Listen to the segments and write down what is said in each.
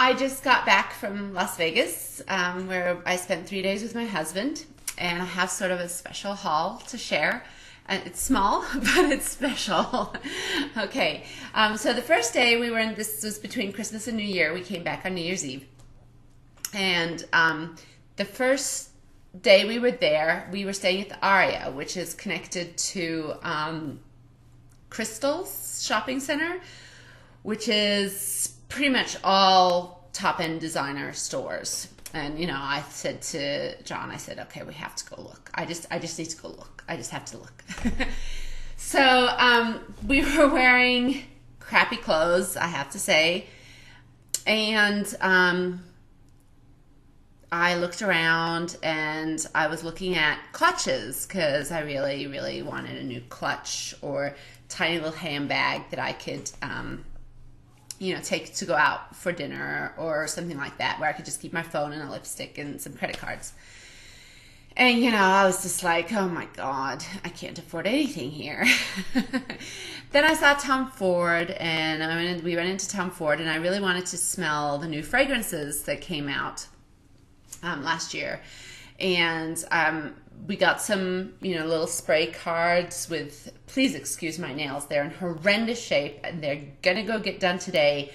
I just got back from Las Vegas, where I spent 3 days with my husband, and I have sort of a special haul to share. It's small, but it's special. Okay, so the first day we were in, this was between Christmas and New Year. We came back on New Year's Eve, and the first day we were there, we were staying at the Aria, which is connected to Crystal's shopping center, which is pretty much all top-end designer stores. And you know, I said to John, I said, okay, we have to go look. I just need to go look. I just have to look. So we were wearing crappy clothes, I have to say, and I looked around and I was looking at clutches because I really wanted a new clutch or tiny little handbag that I could you know, take to go out for dinner or something like that, where I could just keep my phone and a lipstick and some credit cards. And, you know, I was just like, oh my God, I can't afford anything here. Then I saw Tom Ford, and we went into Tom Ford, and I really wanted to smell the new fragrances that came out last year. And we got some, you know, little spray cards with, please excuse my nails, they're in horrendous shape and they're gonna go get done today,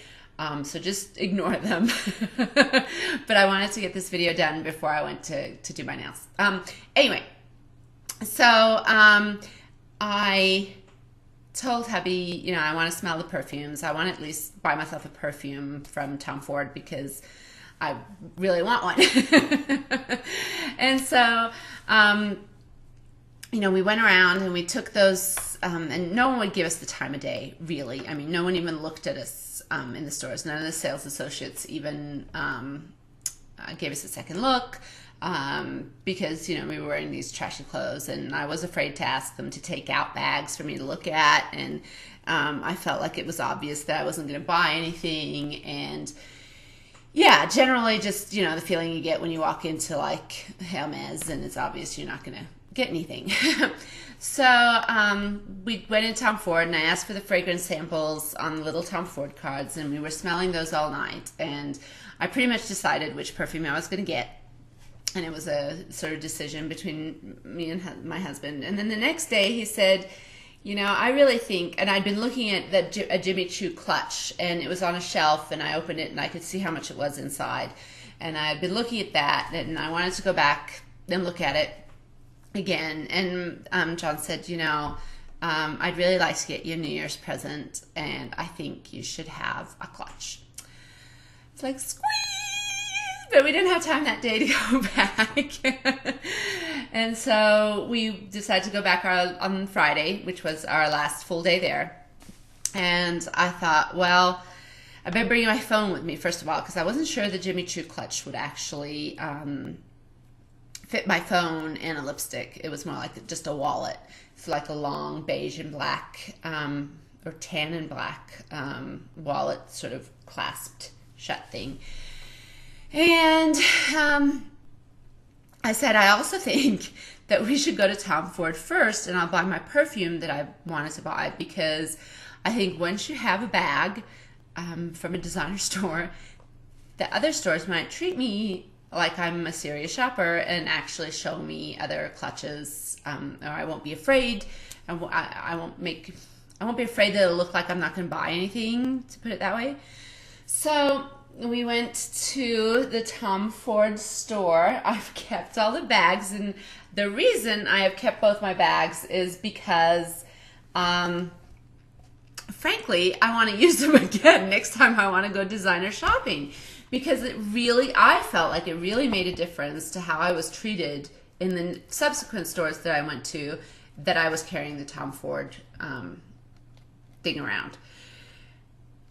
so just ignore them. But I wanted to get this video done before I went to do my nails. Anyway, so I told hubby, you know, I want to smell the perfumes. I want to at least buy myself a perfume from Tom Ford because I really want one. And so, you know, we went around and we took those, and no one would give us the time of day, really. I mean, no one even looked at us in the stores. None of the sales associates even gave us a second look because, you know, we were wearing these trashy clothes, and I was afraid to ask them to take out bags for me to look at. And I felt like it was obvious that I wasn't going to buy anything. And yeah, generally just, you know, the feeling you get when you walk into like Hermes and it's obvious you're not going to get anything. So we went into Tom Ford and I asked for the fragrance samples on the little Tom Ford cards, and we were smelling those all night. And I pretty much decided which perfume I was going to get. And it was a sort of decision between me and my husband. And then the next day he said, you know, I really think, and I'd been looking at a Jimmy Choo clutch, and it was on a shelf, and I opened it and I could see how much it was inside. And I'd been looking at that, and I wanted to go back and look at it again. And John said, you know, I'd really like to get you a New Year's present, and I think you should have a clutch. It's like, squeeze! But we didn't have time that day to go back. And so we decided to go back on Friday, which was our last full day there. And I thought, well, I better bring my phone with me, first of all, because I wasn't sure the Jimmy Choo clutch would actually fit my phone and a lipstick. It was more like just a wallet. It's like a long beige and black or tan and black wallet, sort of clasped shut thing. And I said, I also think that we should go to Tom Ford first, and I'll buy my perfume that I wanted to buy, because I think once you have a bag from a designer store, the other stores might treat me like I'm a serious shopper and actually show me other clutches, or I won't be afraid. I won't be afraid that it'll look like I'm not going to buy anything, to put it that way. So we went to the Tom Ford store. I've kept all the bags, and the reason I have kept both my bags is because, frankly, I want to use them again next time I want to go designer shopping, because I felt like it really made a difference to how I was treated in the subsequent stores that I went to, that I was carrying the Tom Ford thing around.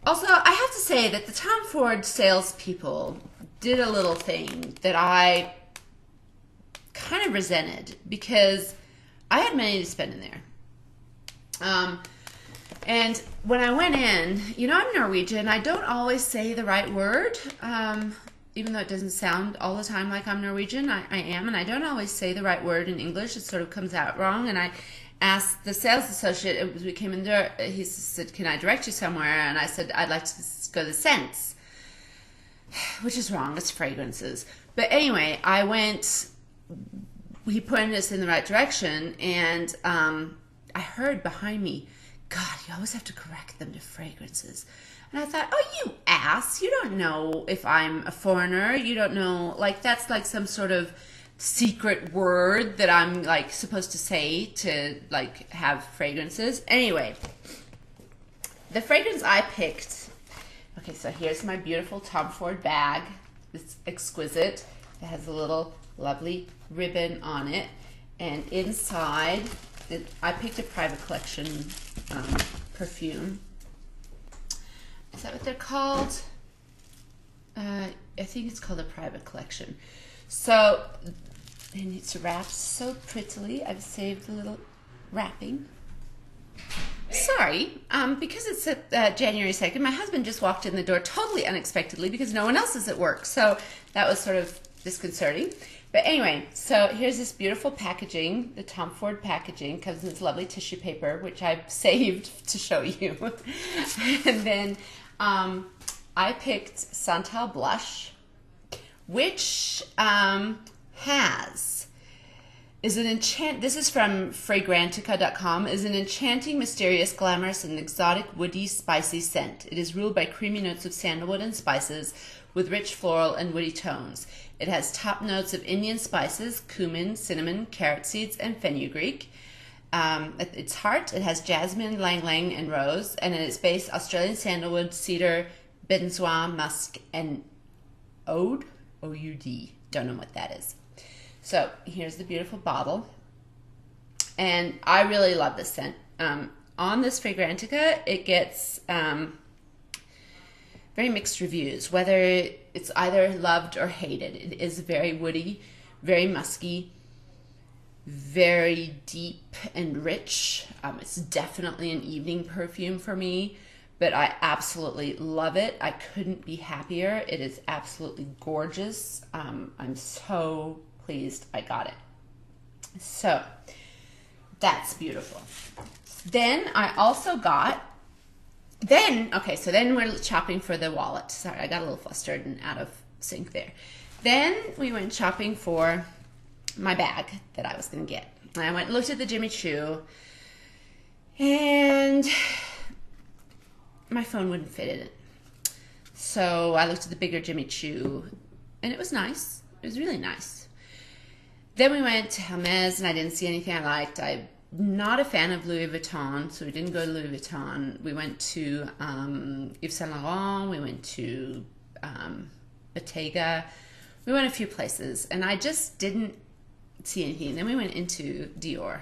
Also, I have to say that the Tom Ford salespeople did a little thing that I kind of resented because I had money to spend in there. And when I went in, you know, I'm Norwegian. I don't always say the right word, even though it doesn't sound all the time like I'm Norwegian. I am, and I don't always say the right word in English. It sort of comes out wrong. And I asked the sales associate, we came in there, he said, can I direct you somewhere? And I said, I'd like to go to the scents, which is wrong. It's fragrances. But anyway, I went, he pointed us in the right direction, and I heard behind me, God, you always have to correct them to fragrances. And I thought, oh, you ass, you don't know if I'm a foreigner. You don't know, like, that's like some sort of secret word that I'm like supposed to say to like have fragrances. Anyway, the fragrance I picked, okay, so here's my beautiful Tom Ford bag. It's exquisite. It has a little lovely ribbon on it, and inside I picked a private collection perfume. Is that what they're called? I think it's called a private collection. So, and it's wrapped so prettily. I've saved a little wrapping. Sorry, because it's January 2nd, my husband just walked in the door totally unexpectedly because no one else is at work. So that was sort of disconcerting. But anyway, so here's this beautiful packaging. The Tom Ford packaging comes in this lovely tissue paper, which I've saved to show you. And then I picked Santal blush, which this is from Fragrantica.com, is an enchanting, mysterious, glamorous, and exotic, woody, spicy scent. It is ruled by creamy notes of sandalwood and spices with rich floral and woody tones. It has top notes of Indian spices, cumin, cinnamon, carrot seeds, and fenugreek. At its heart, it has jasmine, ylang ylang, and rose, and at its base, Australian sandalwood, cedar, benzoin, musk, and oud. O-U-D. Don't know what that is. So here's the beautiful bottle, and I really love this scent. On this Fragrantica, it gets very mixed reviews, whether it's either loved or hated. It is very woody, very musky, very deep and rich. It's definitely an evening perfume for me, but I absolutely love it. I couldn't be happier. It is absolutely gorgeous. I'm so pleased I got it. So that's beautiful. Then I also got, okay, so then we're shopping for the wallet. Sorry, I got a little flustered and out of sync there. Then we went shopping for my bag that I was going to get. And I went and looked at the Jimmy Choo, and my phone wouldn't fit in it. So I looked at the bigger Jimmy Choo, and it was nice. It was really nice. Then we went to Hermes, and I didn't see anything I liked. I'm not a fan of Louis Vuitton, so we didn't go to Louis Vuitton. We went to Yves Saint Laurent. We went to Bottega. We went a few places, and I just didn't see anything. And then we went into Dior,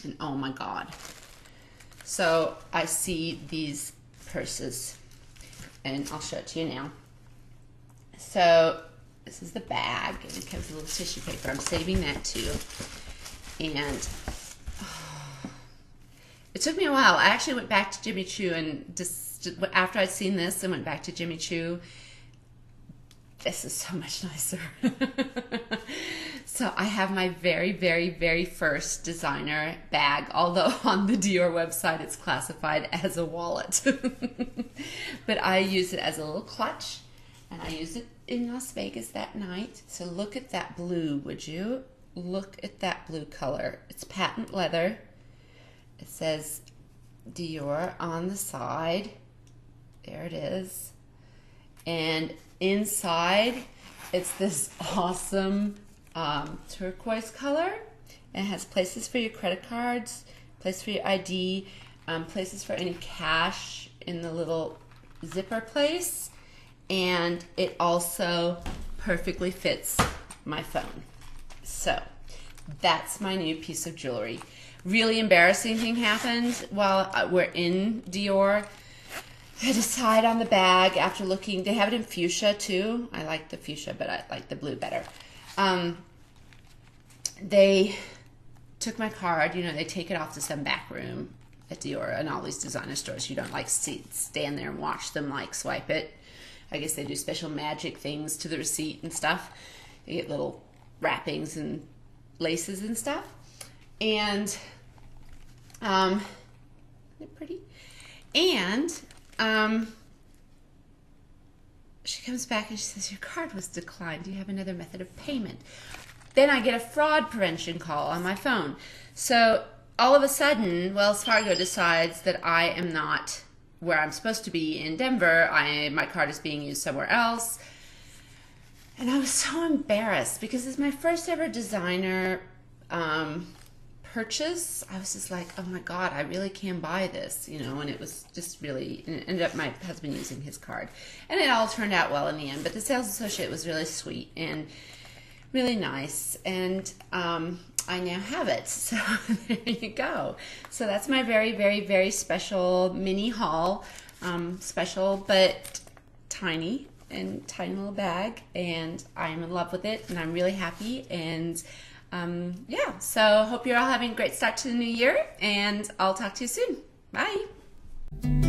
and oh my God. So I see these purses, and I'll show it to you now. So this is the bag, and it comes with a little tissue paper. I'm saving that too. And it took me a while. I actually went back to Jimmy Choo, and just after I'd seen this, I went back to Jimmy Choo. This is so much nicer. So I have my very, very, very first designer bag, although on the Dior website it's classified as a wallet. But I use it as a little clutch, and I used it in Las Vegas that night. So look at that blue, would you? Look at that blue color. It's patent leather. It says Dior on the side. There it is. And inside, it's this awesome turquoise color. It has places for your credit cards, place for your ID, places for any cash in the little zipper place. And it also perfectly fits my phone. So that's my new piece of jewelry. Really embarrassing thing happened while we're in Dior. I decide on the bag after looking. They have it in fuchsia too. I like the fuchsia, but I like the blue better. They took my card. You know, they take it off to some back room at Dior and all these designer stores. You don't like stand there and watch them like swipe it. I guess they do special magic things to the receipt and stuff. You get little wrappings and laces and stuff. And isn't it pretty? And she comes back and she says, your card was declined. Do you have another method of payment? Then I get a fraud prevention call on my phone. So all of a sudden, Wells Fargo decides that I am not where I'm supposed to be in Denver. My card is being used somewhere else. And I was so embarrassed because it's my first ever designer purchase. I was just like, oh my God, I really can buy this, you know, and it was just really, and it ended up my husband using his card. And it all turned out well in the end, but the sales associate was really sweet and really nice, and I now have it, so there you go. So that's my very, very, very special mini haul, special but tiny, and tiny little bag, and I'm in love with it, and I'm really happy, and yeah, so hope you're all having a great start to the new year, and I'll talk to you soon. Bye.